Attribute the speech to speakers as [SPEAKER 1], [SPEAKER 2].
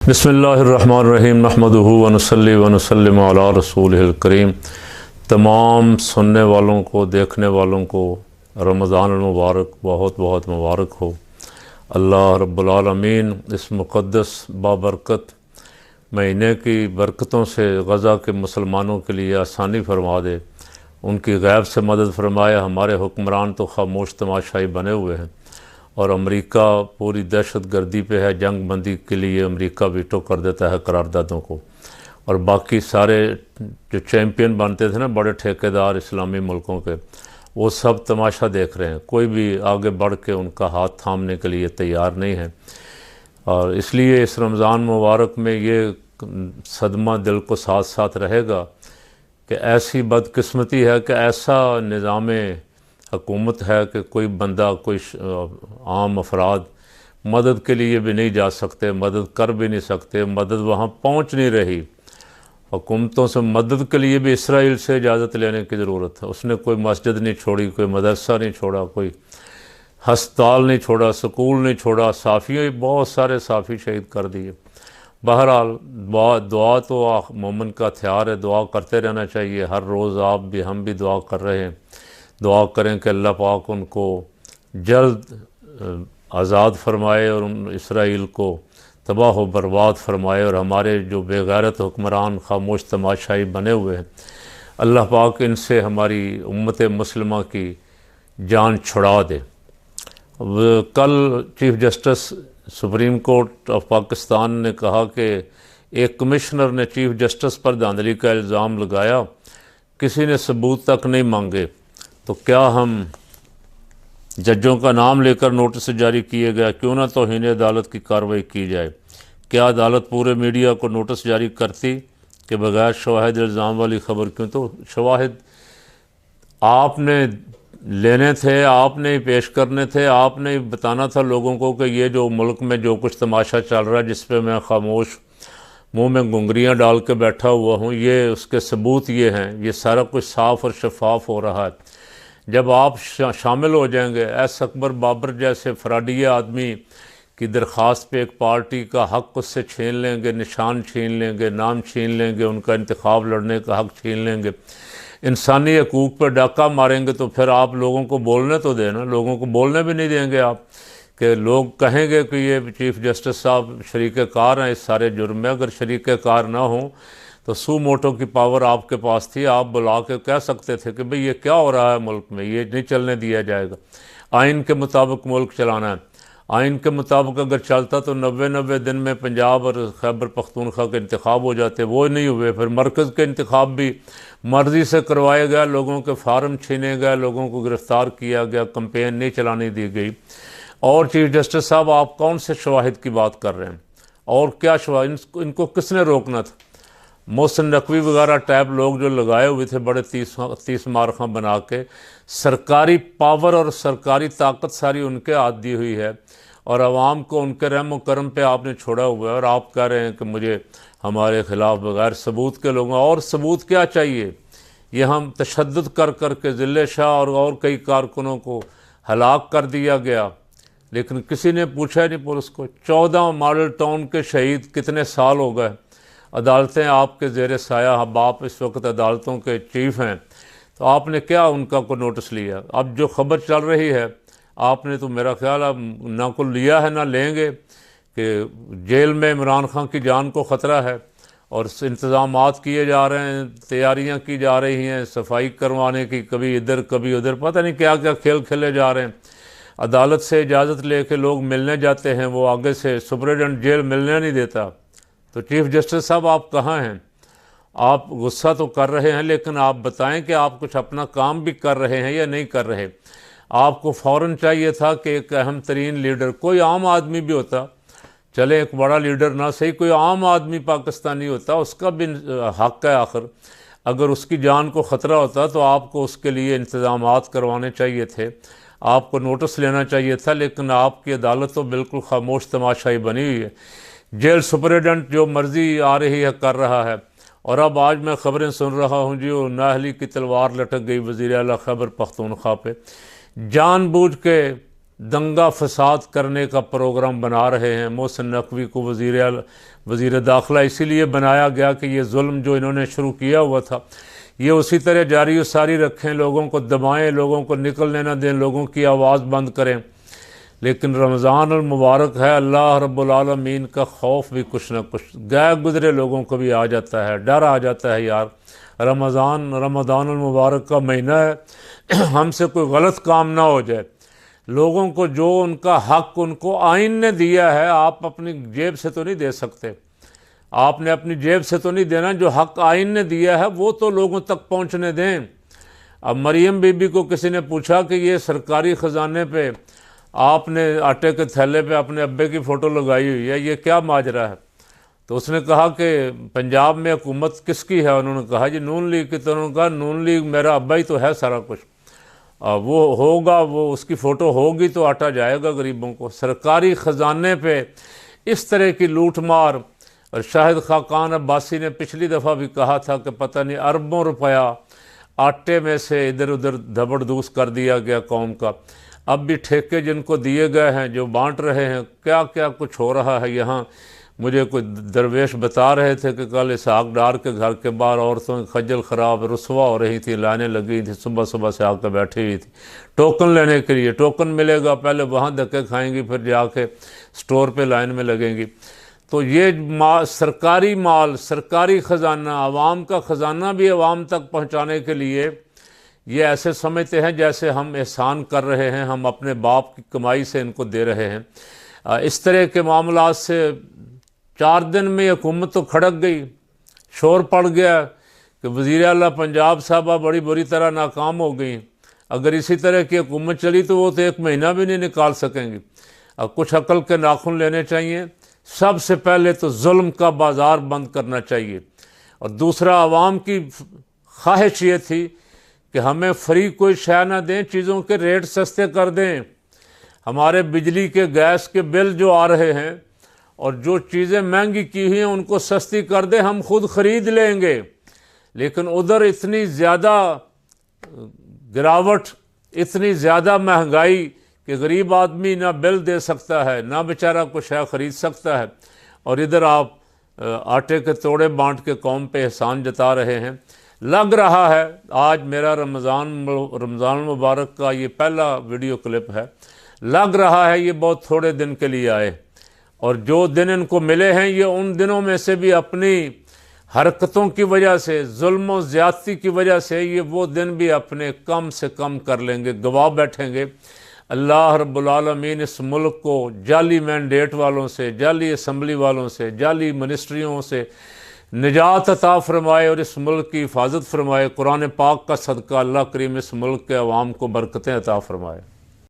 [SPEAKER 1] बिस्मिल्लाहिर्रहमानिर्रहीम नहमदुहु व नुसल्ली व नुसल्लिमु अला रसूलिहिल करीम। तमाम सुनने वालों को, देखने वालों को रमज़ान मुबारक बहुत बहुत मुबारक हो। अल्लाह रब्बुल आलमीन इस मुक़द्दस बाबरकत महीने की बरकतों से गज़ा के मुसलमानों के लिए आसानी फरमा दे, उनकी गैब से मदद फरमाए। हमारे हुक्मरान तो खामोश तमाशाई बने हुए हैं और अमेरिका पूरी दहशत गर्दी पे है। जंग बंदी के लिए अमेरिका वीटो कर देता है करारदादों को, और बाकी सारे जो चैम्पियन बनते थे ना, बड़े ठेकेदार इस्लामी मुल्कों के, वो सब तमाशा देख रहे हैं। कोई भी आगे बढ़ के उनका हाथ थामने के लिए तैयार नहीं है। और इसलिए इस रमज़ान मुबारक में ये सदमा दिल को साथ साथ रहेगा कि ऐसी बदकिस्मती है कि ऐसा निज़ाम हुकूमत है कि कोई बंदा, कोई आम अफराद मदद के लिए भी नहीं जा सकते, मदद कर भी नहीं सकते, मदद वहाँ पहुँच नहीं रही। हुकूमतों से मदद के लिए भी इसराइल से इजाज़त लेने की ज़रूरत है। उसने कोई मस्जिद नहीं छोड़ी, कोई मदरसा नहीं छोड़ा, कोई हस्पताल नहीं छोड़ा, स्कूल नहीं छोड़ा। साफ़ियों, बहुत सारे साफ़ी शहीद कर दिए। बहरहाल दुआ तो मोमिन का हथियार है, दुआ करते रहना चाहिए। हर रोज़ आप भी, हम भी दुआ कर रहे हैं। दुआ करें कि अल्लाह पाक उनको जल्द आज़ाद फरमाए और उन इसराइल को तबाह व बर्बाद फरमाए। और हमारे जो बेगैरत हुक्मरान खामोश तमाशाई बने हुए हैं, अल्लाह पाक इनसे हमारी उम्मत मुस्लिमा की जान छुड़ा दे। कल chief justice supreme court of Pakistan ने कहा कि एक कमिश्नर ने चीफ़ जस्टिस पर धांधली का इल्ज़ाम लगाया, किसी ने सबूत तक नहीं मांगे, तो क्या हम जजों का नाम लेकर नोटिस जारी किए गए, क्यों ना तौहीन अदालत की कार्रवाई की जाए। क्या अदालत पूरे मीडिया को नोटिस जारी करती कि बगैर शवाहिद इल्ज़ाम वाली ख़बर क्यों? तो शवाहिद आपने लेने थे, आपने पेश करने थे, आपने बताना था लोगों को कि ये जो मुल्क में जो कुछ तमाशा चल रहा है, जिस पे मैं खामोश मुंह में गुंगरियां डाल के बैठा हुआ हूँ, ये उसके सबूत ये हैं। ये सारा कुछ साफ़ और शफाफ हो रहा है। जब आप शामिल हो जाएंगे, एस अकबर बाबर जैसे फराडिये आदमी की दरख्वास्त पे एक पार्टी का हक़ उससे छीन लेंगे, निशान छीन लेंगे, नाम छीन लेंगे, उनका इंतखाब लड़ने का हक़ छीन लेंगे, इंसानी हकूक़ पर डाका मारेंगे, तो फिर आप लोगों को बोलने तो देना। लोगों को बोलने भी नहीं देंगे आप, कि लोग कहेंगे कि ये चीफ़ जस्टिस साहब शरीक कार हैं इस सारे जुर्म में। अगर शरीक कार ना हो तो सू मोटो की पावर आपके पास थी, आप बुला के कह सकते थे कि भाई ये क्या हो रहा है मुल्क में, ये नहीं चलने दिया जाएगा। आइन के मुताबिक मुल्क चलाना है। आइन के मुताबिक अगर चलता तो 90 दिन में पंजाब और खैबर पख्तूनख्वा के इंतखाब हो जाते, वो नहीं हुए। फिर मरकज़ के इंतखाब भी मर्ज़ी से करवाए गए, लोगों के फार्म छीने गए, लोगों को गिरफ़्तार किया गया, कंपेन नहीं चलाने दी गई। और चीफ़ जस्टिस साहब, आप कौन से शवाहिद की बात कर रहे हैं और क्या शवाहिद? इनको किसने रोकना था? मोहसिन नकवी वगैरह टाइप लोग जो लगाए हुए थे बड़े 30 मारखा बना के, सरकारी पावर और सरकारी ताकत सारी उनके हाथ दी हुई है, और आवाम को उनके रहम करम पे आपने छोड़ा हुआ है। और आप कह रहे हैं कि मुझे हमारे ख़िलाफ़ बगैर सबूत के लोग, और सबूत क्या चाहिए? ये हम तशद्दुद कर कर के ज़िले शाह और कई कारकुनों को हलाक कर दिया गया, लेकिन किसी ने पूछा नहीं पुलिस को। 14 मॉडल टाउन के शहीद कितने साल हो गए। अदालतें आपके ज़ेर साया, अब आप इस वक्त अदालतों के चीफ़ हैं, तो आपने क्या उनका को नोटिस लिया? अब जो ख़बर चल रही है, आपने तो मेरा ख्याल अब ना को लिया है ना लेंगे, कि जेल में इमरान खान की जान को ख़तरा है और इंतज़ामात किए जा रहे हैं, तैयारियां की जा रही हैं सफाई करवाने की, कभी इधर कभी उधर, पता नहीं क्या क्या खेल खेले जा रहे हैं। अदालत से इजाज़त लेके लोग मिलने जाते हैं, वो आगे से सुपरिटेंडेंट जेल मिलने नहीं देता। तो चीफ़ जस्टिस साहब, आप कहाँ हैं? आप गुस्सा तो कर रहे हैं, लेकिन आप बताएं कि आप कुछ अपना काम भी कर रहे हैं या नहीं कर रहे। आपको फ़ौरन चाहिए था कि एक अहम तरीन लीडर, कोई आम आदमी भी होता, चले एक बड़ा लीडर ना सही, कोई आम आदमी पाकिस्तानी होता, उसका भी हक़ है आखिर। अगर उसकी जान को ख़तरा होता तो आपको उसके लिए इंतज़ामात करवाने चाहिए थे, आपको नोटिस लेना चाहिए था। लेकिन आपकी अदालत तो बिल्कुल खामोश तमाशाई बनी हुई है। जेल सुपरिटेंडेंट जो मर्ज़ी आ रही है कर रहा है। और अब आज मैं ख़बरें सुन रहा हूँ जी, वो नाअहली की तलवार लटक गई वज़ीर आला खैबर पख्तूनख्वा पे। जानबूझ के दंगा फसाद करने का प्रोग्राम बना रहे हैं। मोहसिन नकवी को वज़ीर दाखिला इसीलिए बनाया गया कि ये जुल्म जो इन्होंने शुरू किया हुआ था ये उसी तरह जारी व सारी रखें, लोगों को दबाएं, लोगों को निकलने ना दें, लोगों की आवाज़ बंद करें। लेकिन रमज़ान अल मुबारक है, अल्लाह रब्बुल आलमीन का खौफ भी कुछ ना कुछ गए गुजरे लोगों को भी आ जाता है, डर आ जाता है। यार रमज़ान अल मुबारक का महीना है, हमसे कोई गलत काम ना हो जाए। लोगों को जो उनका हक उनको आइन ने दिया है, आप अपनी जेब से तो नहीं दे सकते, आपने अपनी जेब से तो नहीं देना। जो हक आइन ने दिया है वो तो लोगों तक पहुंचने दें। अब मरियम बीबी को किसी ने पूछा कि ये सरकारी ख़जाने पे आपने आटे के थैले पे अपने अब्बे की फ़ोटो लगाई हुई है, ये क्या माजरा है? तो उसने कहा कि पंजाब में हुकूमत किसकी है? उन्होंने कहा जी नून लीग की। तो उन्होंने कहा नून लीग मेरा अब्बा ही तो है सारा कुछ, वो होगा, वो उसकी फ़ोटो होगी तो आटा जाएगा गरीबों को। सरकारी ख़जाने पे इस तरह की लूट मार। और शाहिद खाकान अब्बासी ने पिछली दफ़ा भी कहा था कि पता नहीं अरबों रुपया आटे में से इधर उधर धबड़दूस कर दिया गया कौम का। अब भी ठेके जिनको दिए गए हैं जो बांट रहे हैं, क्या क्या कुछ हो रहा है यहाँ। मुझे कोई दरवेश बता रहे थे कि कल इसहाक डार के घर के बाहर औरतों की खज्जल ख़राब रुसवा हो रही थी, लाइनें लगी थी, सुबह सुबह से आकर बैठी हुई थी टोकन लेने के लिए। टोकन मिलेगा, पहले वहाँ धक्के खाएंगी, फिर जाके स्टोर पे लाइन में लगेंगी। तो ये सरकारी माल, सरकारी ख़जाना, आवाम का ख़जाना भी आवाम तक पहुँचाने के लिए ये ऐसे समझते हैं जैसे हम एहसान कर रहे हैं, हम अपने बाप की कमाई से इनको दे रहे हैं। इस तरह के मामलात से 4 दिन में हुकूमत तो खड़क गई, शोर पड़ गया कि वज़ीर आला पंजाब साहबा बड़ी बुरी तरह नाकाम हो गई। अगर इसी तरह की हुकूमत चली तो वो तो 1 महीना भी नहीं निकाल सकेंगी। अब कुछ अकल के नाखून लेने चाहिए। सबसे पहले तो जुल्म का बाज़ार बंद करना चाहिए, और दूसरा आवाम की ख्वाहिश ये थी कि हमें फ्री कोई शय ना दें, चीज़ों के रेट सस्ते कर दें। हमारे बिजली के गैस के बिल जो आ रहे हैं और जो चीज़ें महंगी की हुई हैं उनको सस्ती कर दें, हम खुद ख़रीद लेंगे। लेकिन उधर इतनी ज़्यादा गिरावट, इतनी ज़्यादा महंगाई कि गरीब आदमी ना बिल दे सकता है, ना बेचारा कुछ शय ख़रीद सकता है, और इधर आप आटे के तोड़े बांट के कौम पे एहसान जता रहे हैं। लग रहा है आज मेरा रमज़ान मुबारक का ये पहला वीडियो क्लिप है, लग रहा है ये बहुत थोड़े दिन के लिए आए, और जो दिन इनको मिले हैं ये उन दिनों में से भी अपनी हरकतों की वजह से, जुल्म और ज़्यादती की वजह से ये वो दिन भी अपने कम से कम कर लेंगे, गवा बैठेंगे। अल्लाह रब्बुल आलमीन इस मुल्क को जाली मैंडेट वालों से, जाली असम्बली वालों से, जाली मिनिस्ट्रियों से निजात अता फरमाए और इस मुल्क की हिफाजत फरमाए। कुरान पाक का सदका अल्लाह करीम इस मुल्क के अवाम को बरकतें अता फरमाए।